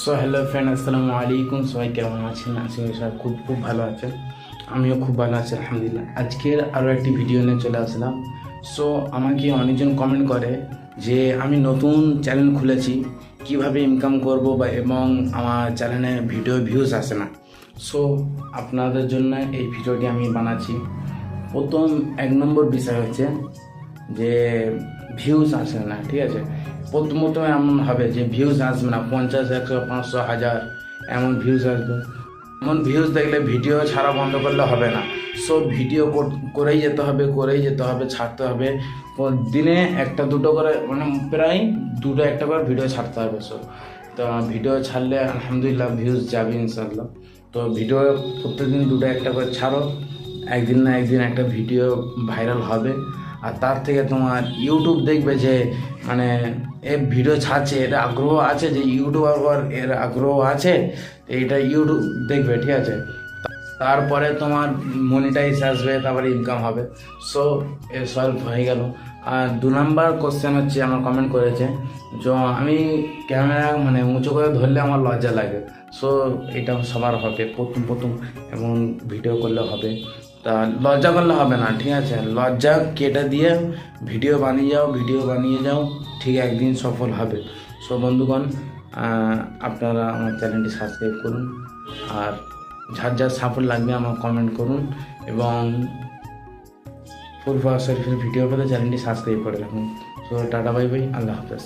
So hello friend, আসসালামু আলাইকুম। সবাই কেমন আছেন? আশা করি সবাই খুব খুব ভালো আছেন। আমিও খুব ভালো আছি, আলহামদুলিল্লাহ। আজকের আরও একটি ভিডিও নিয়ে চলে আসলাম। সো আমাকে অনেকজন কমেন্ট করে যে আমি নতুন চ্যানেল খুলেছি, কিভাবে ইনকাম করব এবং আমার চ্যানেলে ভিডিও ভিউজ আসে না। সো আপনাদের জন্য এই ভিডিওটি আমি বানাচ্ছি। প্রথম 1 নম্বর বিষয় হচ্ছে যে ভিউজ আসে না, ঠিক আছে। প্রথমত এমন হবে যে ভিউজ আসবে না, 50, 100, 500, 1000 এমন ভিউজ আসবে। এমন ভিউজ দেখলে ভিডিও ছাড়া বন্ধ করলে হবে না। সো ভিডিও করেই যেতে হবে, ছাড়তে হবে। দিনে একটা দুটো করে, মানে প্রায় দুটো একটা করে ভিডিও ছাড়তে হবে। সো তো ভিডিও ছাড়লে আলহামদুলিল্লাহ ভিউজ যাবে ইনশাল্লাহ। তো ভিডিও প্রত্যেকদিন দুটো একটা করে ছাড়ো, একদিন না একদিন একটা ভিডিও ভাইরাল হবে। আর তার থেকে তোমার ইউটিউব দেখবে যে মানে এর ভিডিও ছাড়ছে, এর আগ্রহ আছে, যে ইউটিউবার এর আগ্রহ আছে, এইটা ইউটিউব দেখবে, ঠিক আছে। তারপরে তোমার মনিটাইজ আসবে, তারপরে ইনকাম হবে। সো এ সলভ হয়ে গেল। আর 2 নম্বর কোশ্চেন হচ্ছে, আমার কমেন্ট করেছে যে আমি ক্যামেরা মানে উঁচু করে ধরলে আমার লজ্জা লাগে। সো এটা সবার হবে, প্রথম প্রথম এমন ভিডিও করলে হবে। তা লজ্জা করলে হবে না, ঠিক আছে। লজ্জা কেটে দিয়ে ভিডিও বানিয়ে যাও, ঠিক একদিন সফল হবে। সো বন্ধুগণ, আপনারা আমার চ্যানেলটি সাবস্ক্রাইব করুন, আর যার যার সাপোর্ট লাগবে আমার কমেন্ট করুন, এবং ফুল শরীফের ভিডিও পেতে চ্যানেলটি সাবস্ক্রাইব করে রাখুন। সো টাটা, বাই বাই, আল্লাহ হাফেজ।